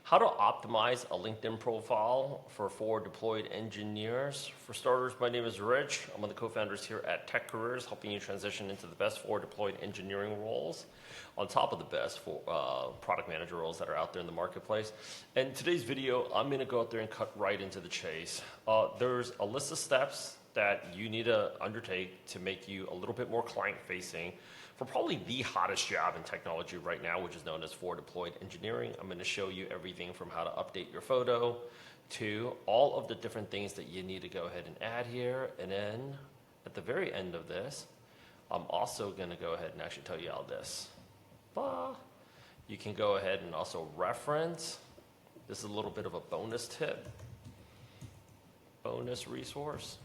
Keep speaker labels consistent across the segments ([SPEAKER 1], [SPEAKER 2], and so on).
[SPEAKER 1] How to optimize a LinkedIn profile for forward deployed engineers. For starters, my name is Rich. I'm one of the co-founders here at Tech Careers, helping you transition into the best forward deployed engineering roles on top of the best for, product manager roles that are out there in the marketplace. And in today's video, I'm going to go out there and cut right into the chase. There's a list of steps that you need to undertake to make you a little bit more client-facing for probably the hottest job in technology right now, which is known as forward deployed engineering. I'm going to show you everything from how to update your photo to all of the different things that you need to go ahead and add here. And then at the very end of this, I'm also going to go ahead and actually tell you all this. You can go ahead and also reference. This is a little bit of a bonus tip, bonus resource.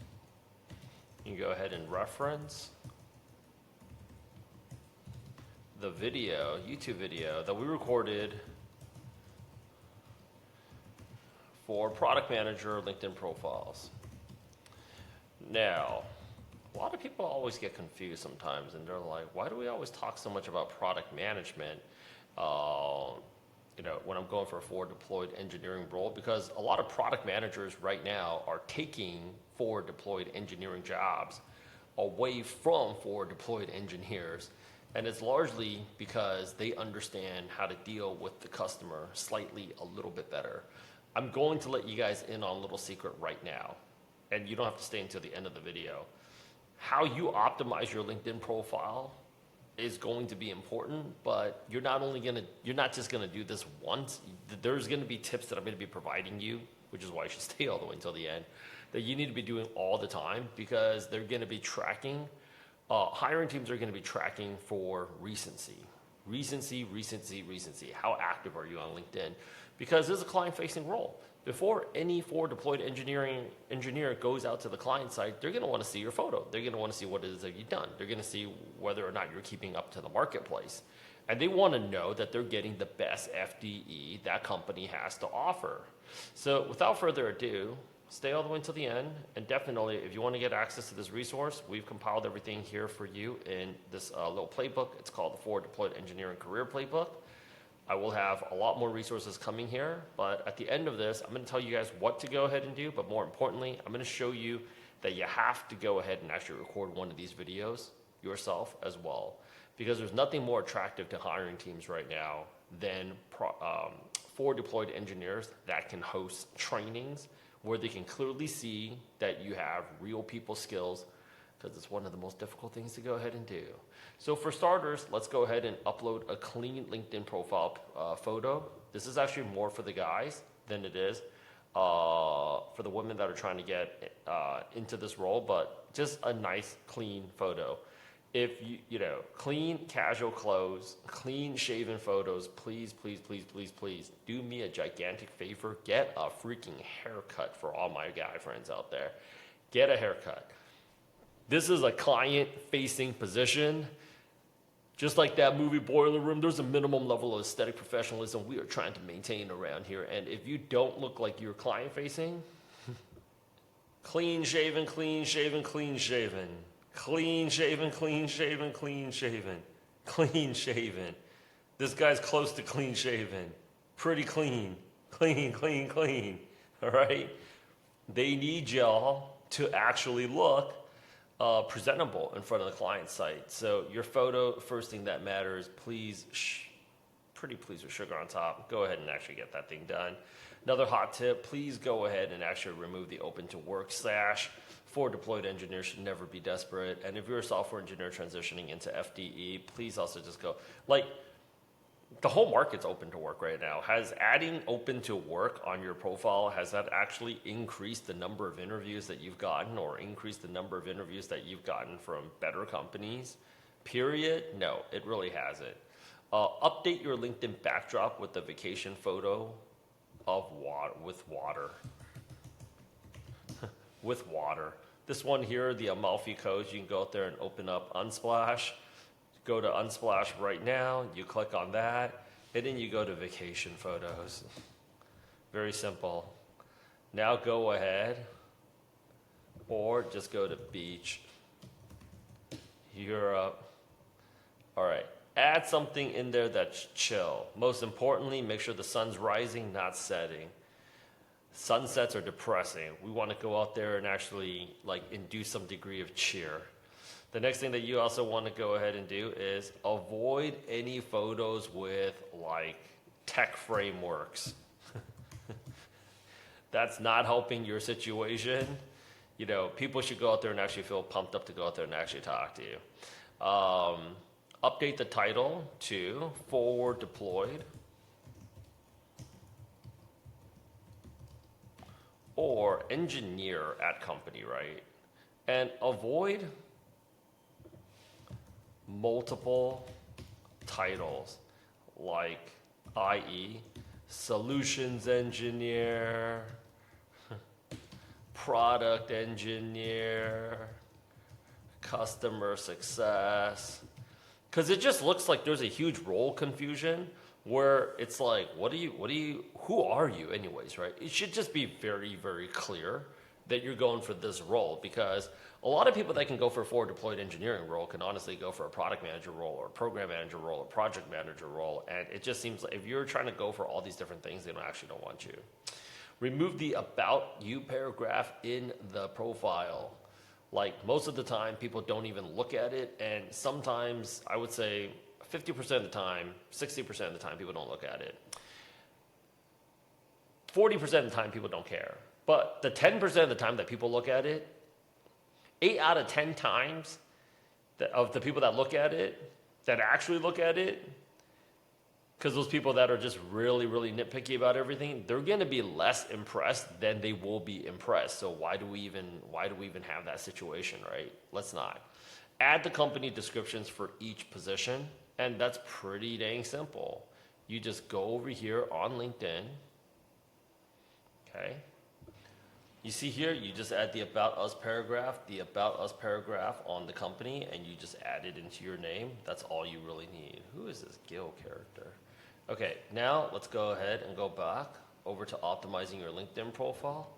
[SPEAKER 1] You can go ahead and reference the video, YouTube video that we recorded for product manager LinkedIn profiles. Now, a lot of people always get confused sometimes, and they're like, why do we always talk so much about product management when I'm going for a forward deployed engineering role? Because a lot of product managers right now are taking forward deployed engineering jobs away from forward deployed engineers. And it's largely because they understand how to deal with the customer slightly a little bit better. I'm going to let you guys in on a little secret right now, and you don't have to stay until the end of the video. How you optimize your LinkedIn profile is going to be important, but you're not just gonna do this once. There's gonna be tips that I'm gonna be providing you, which is why you should stay all the way until the end, that you need to be doing all the time, because they're gonna be tracking. Hiring teams are going to be tracking for recency. How active are you on LinkedIn? Because this is a client-facing role. Before any forward deployed engineer goes out to the client site, they're going to want to see your photo. They're going to want to see what it is that you've done. They're going to see whether or not you're keeping up to the marketplace. And they want to know that they're getting the best FDE that company has to offer. So without further ado, stay all the way until the end, and definitely, if you want to get access to this resource, we've compiled everything here for you in this little playbook. It's called the Forward Deployed Engineering Career Playbook. I will have a lot more resources coming here, but at the end of this, I'm going to tell you guys what to go ahead and do, but more importantly, I'm going to show you that you have to go ahead and actually record one of these videos yourself as well, because there's nothing more attractive to hiring teams right now than forward deployed engineers that can host trainings where they can clearly see that you have real people skills, because it's one of the most difficult things to go ahead and do. So for starters, let's go ahead and upload a clean LinkedIn profile photo. This is actually more for the guys than it is for the women that are trying to get into this role, but just a nice, clean photo. If clean, casual clothes, clean shaven photos, please do me a gigantic favor. Get a freaking haircut for all my guy friends out there. Get a haircut. This is a client-facing position. Just like that movie Boiler Room, there's a minimum level of aesthetic professionalism we are trying to maintain around here. And if you don't look like you're client-facing, clean shaven. Clean shaven. This guy's close to clean shaven. Pretty clean. All right? They need y'all to actually look presentable in front of the client site. So your photo, first thing that matters, please, pretty please with sugar on top. Go ahead and actually get that thing done. Another hot tip, please go ahead and actually remove the open to work slash. Forward deployed engineers should never be desperate. And if you're a software engineer transitioning into FDE, please also just go, the whole market's open to work right now. Has adding open to work on your profile, has that actually increased the number of interviews that you've gotten, or increased the number of interviews that you've gotten from better companies? Period? No, it really hasn't. Update your LinkedIn backdrop with the vacation photo of with water. With water. This one here, the Amalfi Coast, you can go out there and open up Unsplash. Go to Unsplash right now, you click on that, and then you go to vacation photos. Very simple. Now go ahead, or just go to beach, Europe. All right, Add something in there that's chill. Most importantly, make sure the sun's rising, not setting. Sunsets are depressing. We want to go out there and actually like induce some degree of cheer. The next thing that you also want to go ahead and do is avoid any photos with like tech frameworks. That's not helping your situation. You know, people should go out there and actually feel pumped up to go out there and actually talk to you. Update the title to forward deployed or engineer at company, right? And avoid multiple titles, like i.e. solutions engineer, product engineer, customer success, because it just looks like there's a huge role confusion where it's like, who are you anyways, right? It should just be very, very clear that you're going for this role, because a lot of people that can go for a forward deployed engineering role can honestly go for a product manager role or a program manager role or project manager role. And it just seems like if you're trying to go for all these different things, they don't want you. Remove the about you paragraph in the profile. Like most of the time, people don't even look at it. And sometimes I would say 50% of the time, 60% of the time, people don't look at it. 40% of the time, people don't care. But the 10% of the time that people look at it, 8 out of 10 times of the people that look at it, that actually look at it, because those people that are just really, really nitpicky about everything, they're going to be less impressed than they will be impressed. So why do we even have that situation, right? Let's not. Add the company descriptions for each position, and that's pretty dang simple. You just go over here on LinkedIn, okay? You see here, you just add the About Us paragraph on the company, and you just add it into your name. That's all you really need. Who is this Gil character? Okay, now let's go ahead and go back over to optimizing your LinkedIn profile.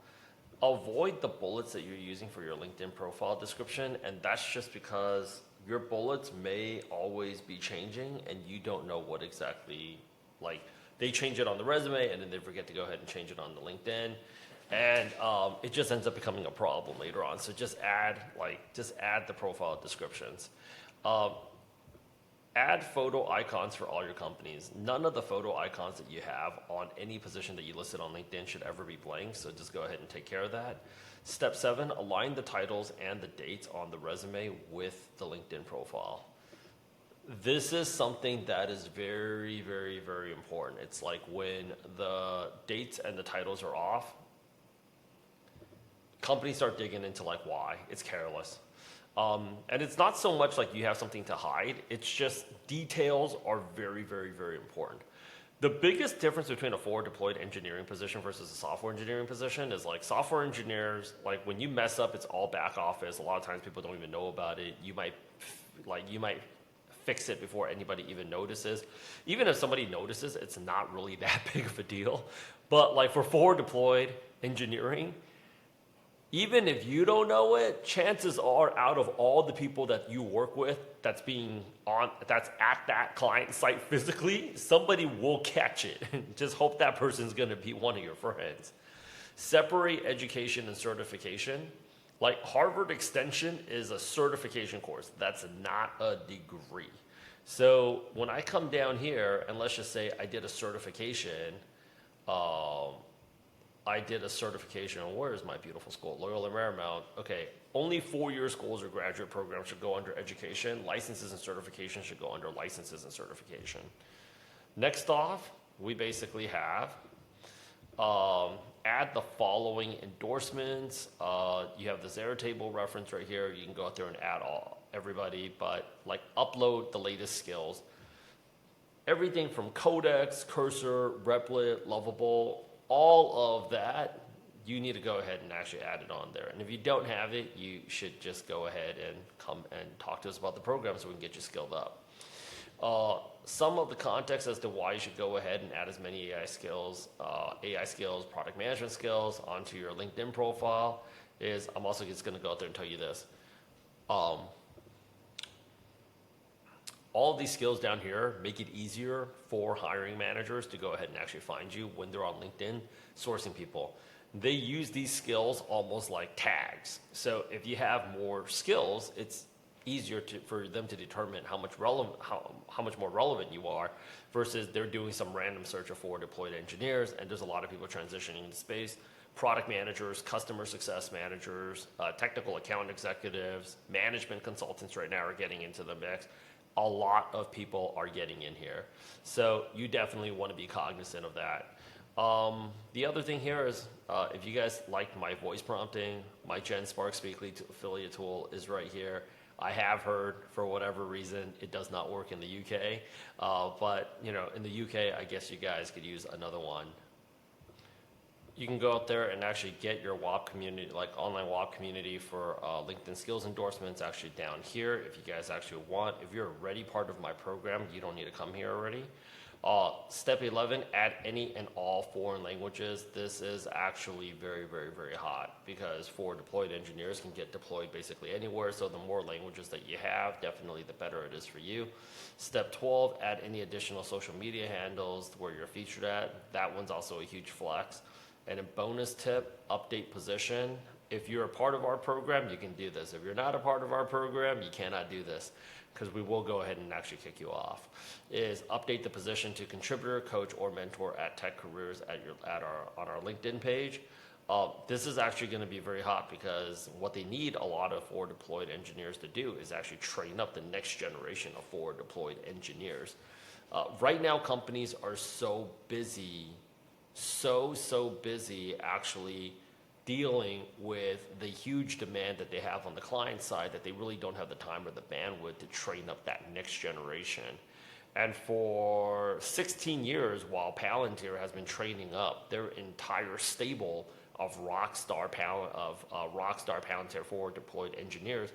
[SPEAKER 1] Avoid the bullets that you're using for your LinkedIn profile description, and that's just because your bullets may always be changing, and you don't know what exactly, like, they change it on the resume, and then they forget to go ahead and change it on the LinkedIn. And it just ends up becoming a problem later on. So just add the profile descriptions. Add photo icons for all your companies. None of the photo icons that you have on any position that you listed on LinkedIn should ever be blank. So just go ahead and take care of that. Step 7, align the titles and the dates on the resume with the LinkedIn profile. This is something that is very, very, very important. It's like when the dates and the titles are off, companies start digging into like why. It's careless. And it's not so much like you have something to hide. It's just details are very, very, very important. The biggest difference between a forward deployed engineering position versus a software engineering position is like software engineers, like when you mess up, it's all back office. A lot of times people don't even know about it. You might fix it before anybody even notices. Even if somebody notices, it's not really that big of a deal. But like for forward deployed engineering, even if you don't know it, chances are out of all the people that you work with that's at that client site physically, somebody will catch it. Just hope that person's gonna be one of your friends. Separate education and certification. Like Harvard Extension is a certification course. That's not a degree. So when I come down here and let's just say I did a certification, where is my beautiful school? Loyola Marymount. Okay, only 4-year schools or graduate programs should go under education. Licenses and certification should go under licenses and certification. Next off, we basically have add the following endorsements. You have this Airtable reference right here. You can go out there and add everybody, but like upload the latest skills. Everything from Codex, Cursor, Replit, Lovable, all of that, you need to go ahead and actually add it on there. And if you don't have it, you should just go ahead and come and talk to us about the program so we can get you skilled up. Some of the context as to why you should go ahead and add as many AI skills, product management skills onto your LinkedIn profile is, I'm also just gonna go out there and tell you this. All of these skills down here make it easier for hiring managers to go ahead and actually find you when they're on LinkedIn sourcing people. They use these skills almost like tags. So if you have more skills, it's easier for them to determine how much more relevant you are versus they're doing some random search of forward deployed engineers, and there's a lot of people transitioning into space. Product managers, customer success managers, technical account executives, management consultants right now are getting into the mix. A lot of people are getting in here. So you definitely want to be cognizant of that. The other thing here is, if you guys like my voice prompting, my GenSpark Speakly affiliate tool is right here. I have heard, for whatever reason, it does not work in the UK. But in the UK, I guess you guys could use another one. You can go out there and actually get your WAP community, like online WAP community for LinkedIn skills endorsements, actually down here. If you guys actually want, if you're already part of my program, you don't need to come here already. Step 11, add any and all foreign languages. This is actually very, very, very hot because forward deployed engineers can get deployed basically anywhere. So the more languages that you have, definitely the better it is for you. Step 12, add any additional social media handles where you're featured at. That one's also a huge flex. And a bonus tip, update position. If you're a part of our program, you can do this. If you're not a part of our program, you cannot do this because we will go ahead and actually kick you off. Is update the position to contributor, coach, or mentor at Tech Careers on our LinkedIn page. This is actually going to be very hot because what they need a lot of forward deployed engineers to do is actually train up the next generation of forward deployed engineers. Right now, companies are so busy actually dealing with the huge demand that they have on the client side that they really don't have the time or the bandwidth to train up that next generation. And for 16 years, while Palantir has been training up their entire stable of Rockstar Palantir forward deployed engineers,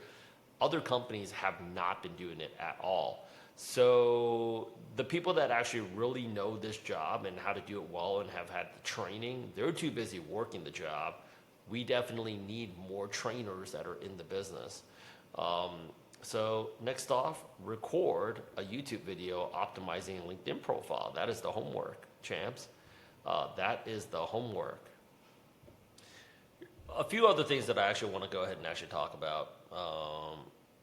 [SPEAKER 1] other companies have not been doing it at all. So the people that actually really know this job and how to do it well and have had the training, they're too busy working the job. We definitely need more trainers that are in the business. So next off, record a YouTube video optimizing a LinkedIn profile. That is the homework, champs. That is the homework. A few other things that I actually want to go ahead and actually talk about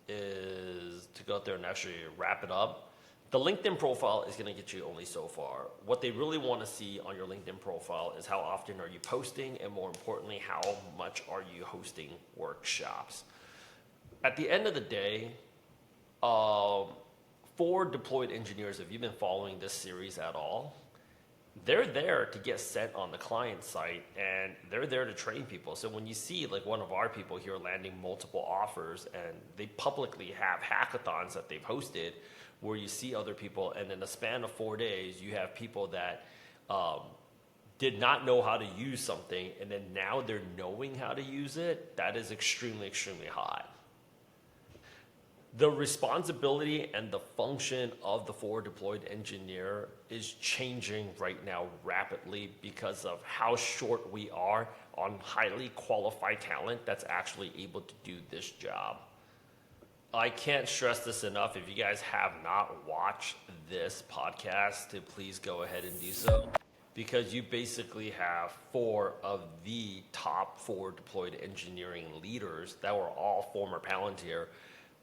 [SPEAKER 1] is to go out there and actually wrap it up. The LinkedIn profile is going to get you only so far. What they really want to see on your LinkedIn profile is how often are you posting, and more importantly, how much are you hosting workshops. At the end of the day, forward deployed engineers, if you've been following this series at all, they're there to get sent on the client site, and they're there to train people. So when you see like one of our people here landing multiple offers, and they publicly have hackathons that they've hosted where you see other people, and in the span of 4 days, you have people that did not know how to use something, and then now they're knowing how to use it. That is extremely, extremely hot. The responsibility and the function of the forward deployed engineer is changing right now rapidly because of how short we are on highly qualified talent that's actually able to do this job. I can't stress this enough. If you guys have not watched this podcast, to please go ahead and do so, because you basically have 4 of the top forward deployed engineering leaders that were all former Palantir,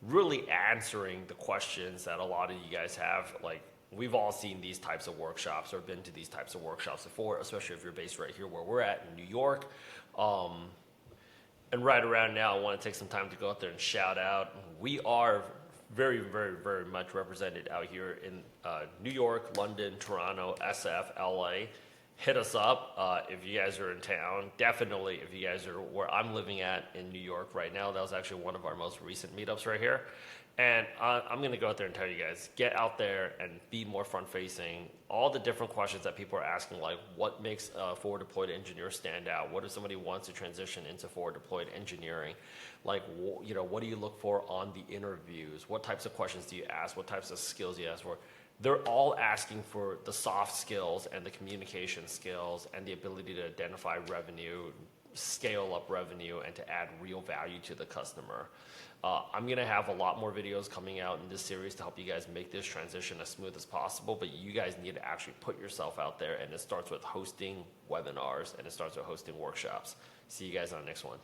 [SPEAKER 1] really answering the questions that a lot of you guys have. Like, we've all seen these types of workshops or been to these types of workshops before, especially if you're based right here where we're at in New York. And right around now, I want to take some time to go out there and shout out. We are very, very, very much represented out here in New York, London, Toronto, SF, LA. Hit us up if you guys are in town. Definitely, if you guys are where I'm living at in New York right now, that was actually one of our most recent meetups right here. And I'm going to go out there and tell you guys, get out there and be more front-facing. All the different questions that people are asking, like what makes a forward-deployed engineer stand out? What if somebody wants to transition into forward-deployed engineering? Like, what do you look for on the interviews? What types of questions do you ask? What types of skills do you ask for? They're all asking for the soft skills and the communication skills and the ability to identify revenue, scale up revenue and to add real value to the customer. I'm going to have a lot more videos coming out in this series to help you guys make this transition as smooth as possible, but you guys need to actually put yourself out there, and it starts with hosting webinars, and it starts with hosting workshops. See you guys on the next one.